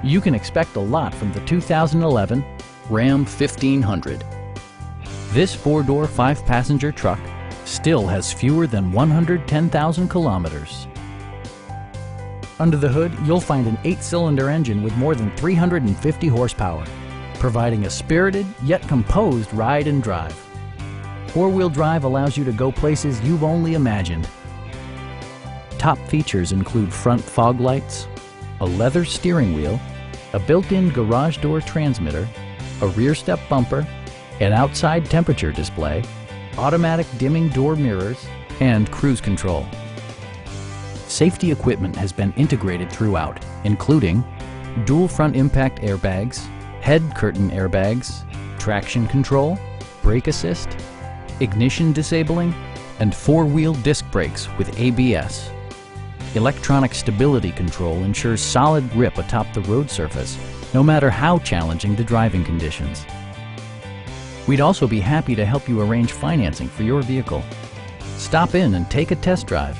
You can expect a lot from the 2011 Ram 1500. This four-door, five-passenger truck still has fewer than 110,000 kilometers. Under the hood, you'll find an 8-cylinder engine with more than 350 horsepower, providing a spirited yet composed ride and drive. Four-wheel drive allows you to go places you've only imagined. Top features include front fog lights, a leather steering wheel, a built-in garage door transmitter, a rear step bumper, an outside temperature display, automatic dimming door mirrors, and cruise control. Safety equipment has been integrated throughout, including dual front impact airbags, head curtain airbags, traction control, brake assist, ignition disabling, and four-wheel disc brakes with ABS. Electronic stability control ensures solid grip atop the road surface, no matter how challenging the driving conditions. We'd also be happy to help you arrange financing for your vehicle. Stop in and take a test drive.